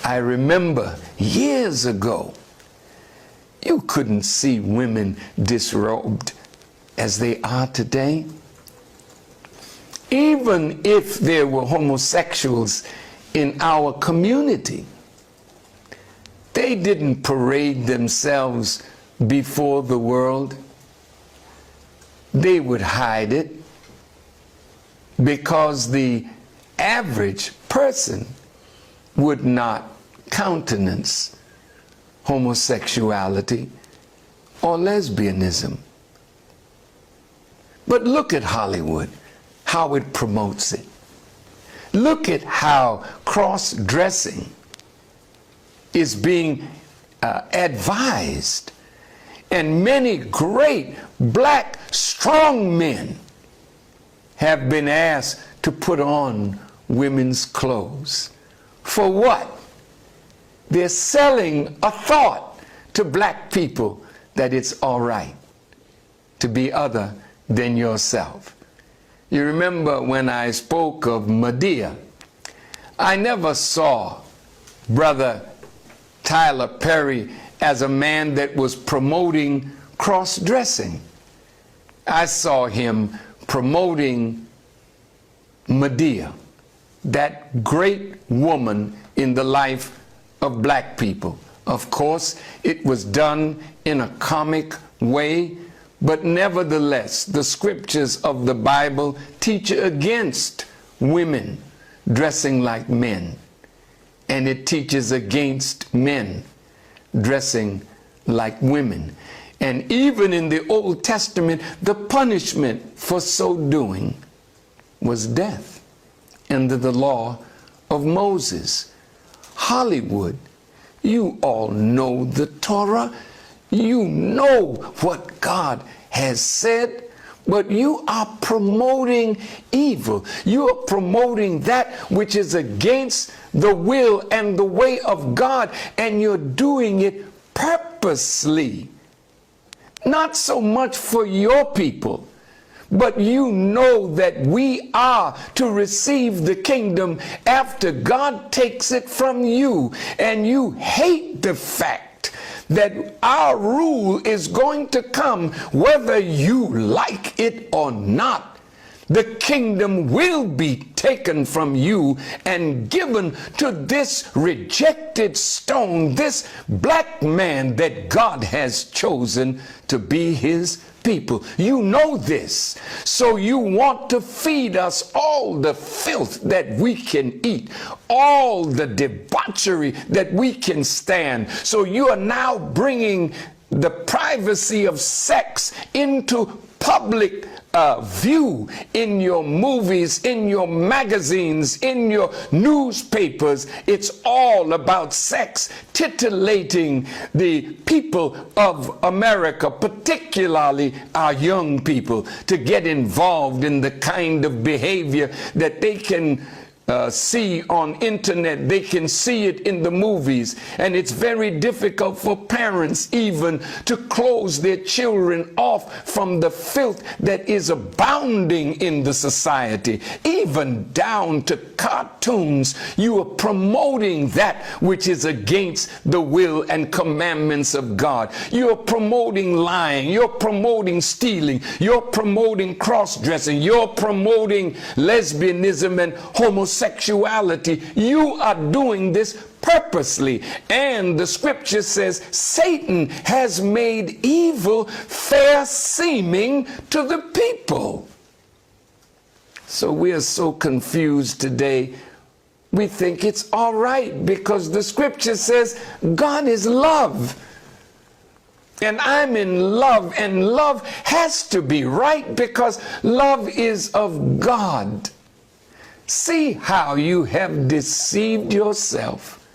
I remember years ago, you couldn't see women disrobed as they are today. Even if there were homosexuals in our community, they didn't parade themselves before the world. They would hide it because the average person would not countenance homosexuality or lesbianism. But look at Hollywood, how it promotes it. Look at how cross-dressing is being advised. And many great black strong men have been asked to put on women's clothes. For what? They're selling a thought to black people that it's all right to be other than yourself. You remember when I spoke of Medea, I never saw Brother Tyler Perry as a man that was promoting cross-dressing. I saw him promoting Medea, that great woman in the life of black people. Of course, it was done in a comic way, but nevertheless, the scriptures of the Bible teach against women dressing like men, and it teaches against men dressing like women. And even in the Old Testament, the punishment for so doing was death under the law of Moses. Hollywood, you all know the Torah. You know what God has said, but you are promoting evil. You are promoting that which is against the will and the way of God, and you're doing it purposely. Not so much for your people, but you know that we are to receive the kingdom after God takes it from you, and you hate the fact that our rule is going to come whether you like it or not. The kingdom will be taken from you and given to this rejected stone, this black man that God has chosen to be his people. You know this, so you want to feed us all the filth that we can eat, all the debauchery that we can stand. So you are now bringing the privacy of sex into public view in your movies, in your magazines, in your newspapers. It's all about sex, titillating the people of America, particularly our young people, to get involved in the kind of behavior that they can see on internet. They can see it in the movies, and it's very difficult for parents even to close their children off from the filth that is abounding in the society. Even down to cartoons, you are promoting that which is against the will and commandments of God. You're promoting lying, you're promoting stealing, you're promoting cross-dressing, you're promoting lesbianism and homosexuality. You are doing this purposely. And the scripture says Satan has made evil fair seeming to the people. So we are so confused today. We think it's all right because the scripture says God is love. And I'm in love, and love has to be right because love is of God. See how you have deceived yourself.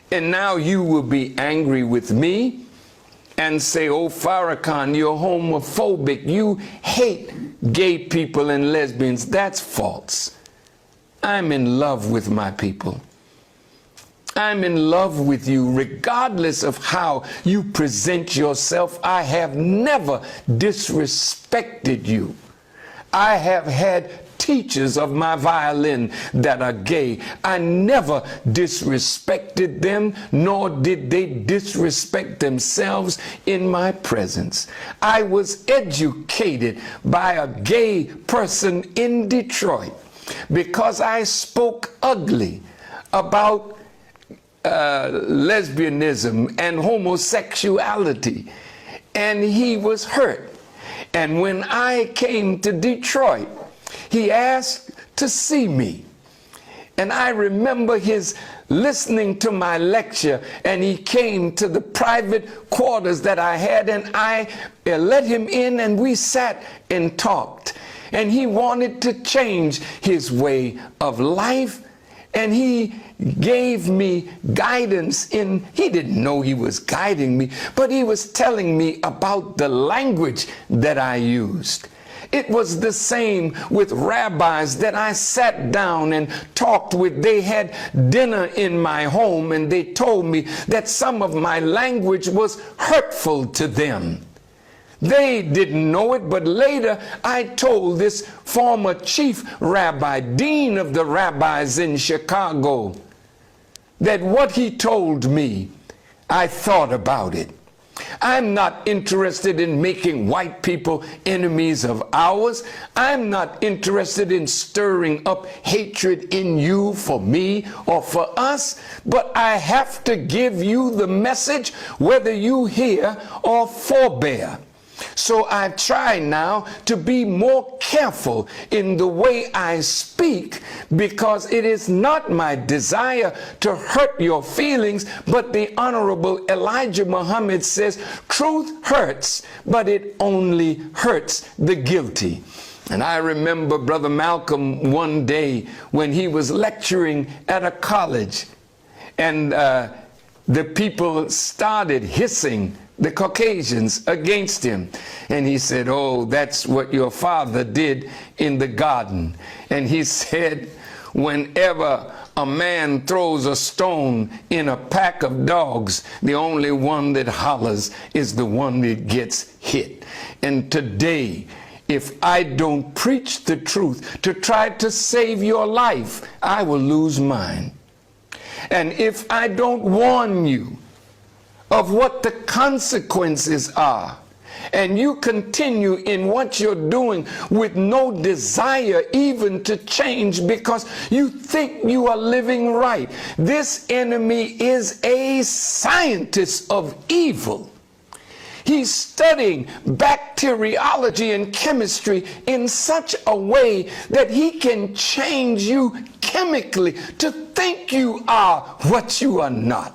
And now you will be angry with me and say, oh, Farrakhan, you're homophobic. You hate gay people and lesbians. That's false. I'm in love with my people. I'm in love with you regardless of how you present yourself. I have never disrespected you. I have had teachers of my violin that are gay. I never disrespected them, nor did they disrespect themselves in my presence. I was educated by a gay person in Detroit because I spoke ugly about lesbianism and homosexuality, and he was hurt. And when I came to Detroit, he asked to see me. And I remember his listening to my lecture, and he came to the private quarters that I had, and I let him in, and we sat and talked. And he wanted to change his way of life, and he gave me guidance he didn't know he was guiding me, but he was telling me about the language that I used. It was the same with rabbis that I sat down and talked with. They had dinner in my home, and they told me that some of my language was hurtful to them. They didn't know it, but later I told this former chief rabbi, dean of the rabbis in Chicago, that what he told me, I thought about it. I'm not interested in making white people enemies of ours. I'm not interested in stirring up hatred in you for me or for us, but I have to give you the message whether you hear or forbear. So I try now to be more careful in the way I speak, because it is not my desire to hurt your feelings, but the Honorable Elijah Muhammad says truth hurts, but it only hurts the guilty. And I remember Brother Malcolm one day when he was lecturing at a college, and the people started hissing, the Caucasians, against him. And he said, oh, that's what your father did in the garden. And he said, whenever a man throws a stone in a pack of dogs, the only one that hollers is the one that gets hit. And today, if I don't preach the truth to try to save your life, I will lose mine. And if I don't warn you of what the consequences are, and you continue in what you're doing with no desire even to change because you think you are living right, this enemy is a scientist of evil. He's studying bacteriology and chemistry in such a way that he can change you chemically to think you are what you are not.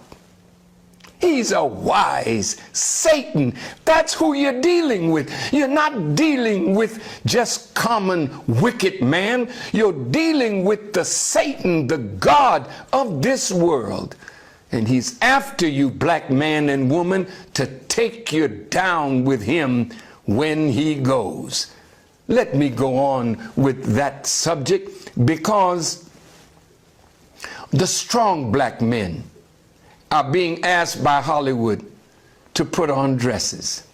He's a wise Satan. That's who you're dealing with. You're not dealing with just common wicked man. You're dealing with the Satan, the God of this world. And he's after you, black man and woman, to take you down with him when he goes. Let me go on with that subject, because the strong black men are being asked by Hollywood to put on dresses.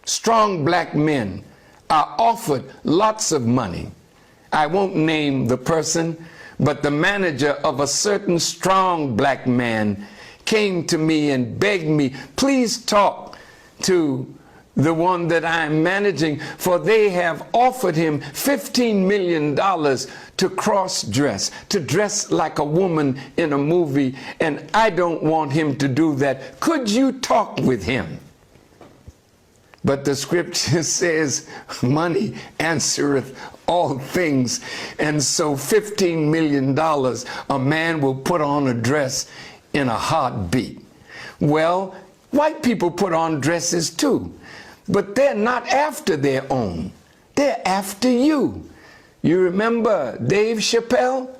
Strong black men are offered lots of money. I won't name the person, but the manager of a certain strong black man came to me and begged me, please talk to the one that I'm managing, for they have offered him $15 million to cross-dress, to dress like a woman in a movie, and I don't want him to do that. Could you talk with him? But the scripture says, money answereth all things. And so $15 million, a man will put on a dress in a heartbeat. Well, white people put on dresses too, but they're not after their own. They're after you. You remember Dave Chappelle?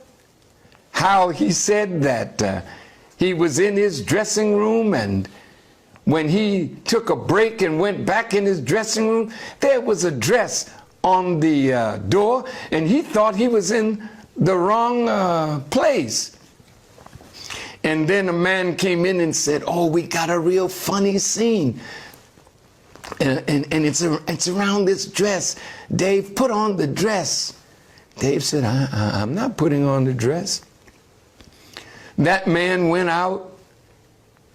How he said that he was in his dressing room, and when he took a break and went back in his dressing room, there was a dress on the door, and he thought he was in the wrong place. And then a man came in and said, oh, we got a real funny scene. And it's around this dress. Dave, put on the dress. Dave said, I'm not putting on the dress. That man went out,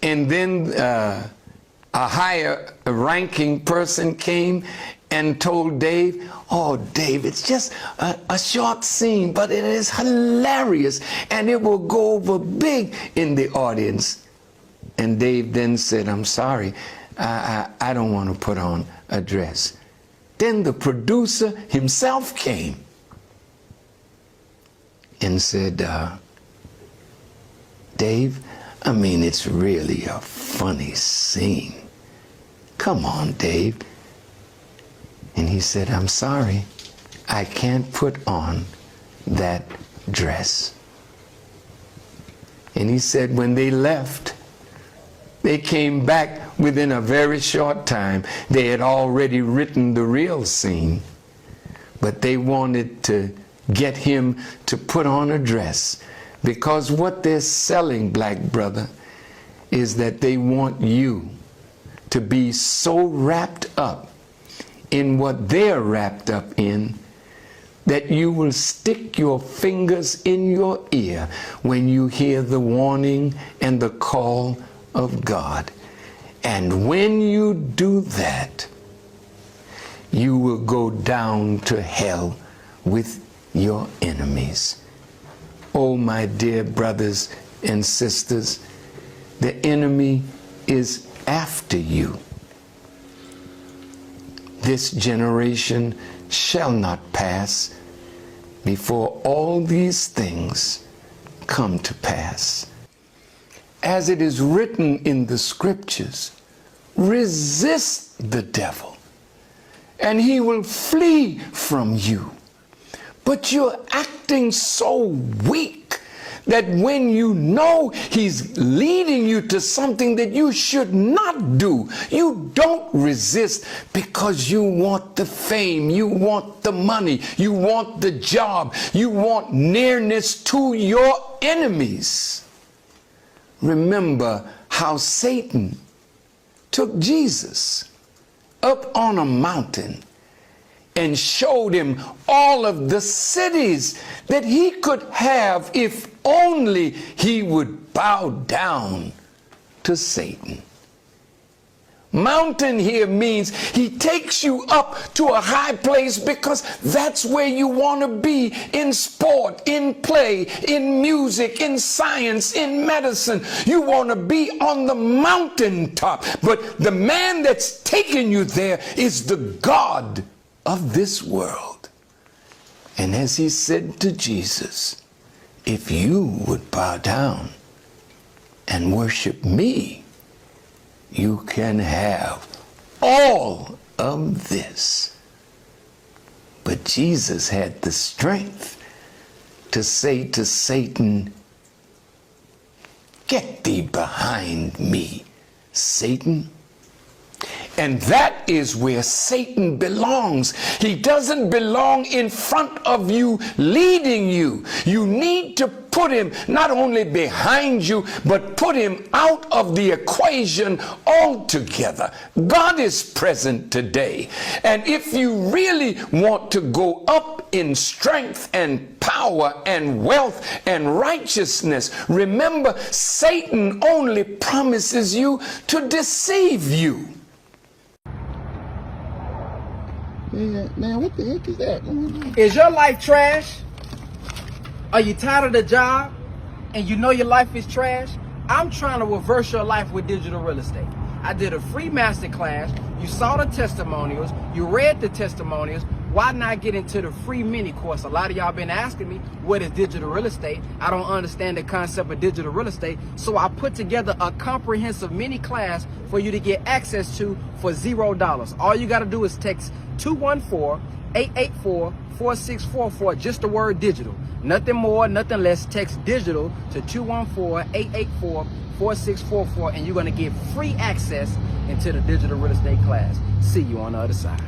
and then a higher ranking person came and told Dave, oh, Dave, it's just a short scene, but it is hilarious, and it will go over big in the audience. And Dave then said, I'm sorry, I don't want to put on a dress. Then the producer himself came and said, Dave, I mean, it's really a funny scene. Come on, Dave. And he said, I'm sorry, I can't put on that dress. And he said when they left, they came back within a very short time. They had already written the real scene, but they wanted to get him to put on a dress, because what they're selling, black brother, is that they want you to be so wrapped up in what they're wrapped up in that you will stick your fingers in your ear when you hear the warning and the call of God. And when you do that, you will go down to hell with your enemies. Oh, my dear brothers and sisters, the enemy is after you. This generation shall not pass before all these things come to pass. As it is written in the scriptures, resist the devil, and he will flee from you. But you're acting so weak that when you know he's leading you to something that you should not do, you don't resist, because you want the fame, you want the money, you want the job, you want nearness to your enemies. Remember how Satan took Jesus up on a mountain and showed him all of the cities that he could have if only he would bow down to Satan. Mountain here means he takes you up to a high place because that's where you want to be in sport, in play, in music, in science, in medicine. You want to be on the mountaintop. But the man that's taking you there is the God of this world. And as he said to Jesus, if you would bow down and worship me, you can have all of this. But Jesus had the strength to say to Satan, get thee behind me, Satan. And that is where Satan belongs. He doesn't belong in front of you, leading you. You need to put him not only behind you, but put him out of the equation altogether. God is present today. And if you really want to go up in strength and power and wealth and righteousness, remember, Satan only promises you to deceive you. Man, what the heck is that? Is your life trash? Are you tired of the job and you know your life is trash? I'm trying to reverse your life with digital real estate. I did a free masterclass. You saw the testimonials. You read the testimonials. Why not get into the free mini course? A lot of y'all been asking me, what is digital real estate? I don't understand the concept of digital real estate. So I put together a comprehensive mini class for you to get access to for $0. All you got to do is text 214-884-4644, just the word digital. Nothing more, nothing less. Text digital to 214-884-4644, and you're going to get free access into the digital real estate class. See you on the other side.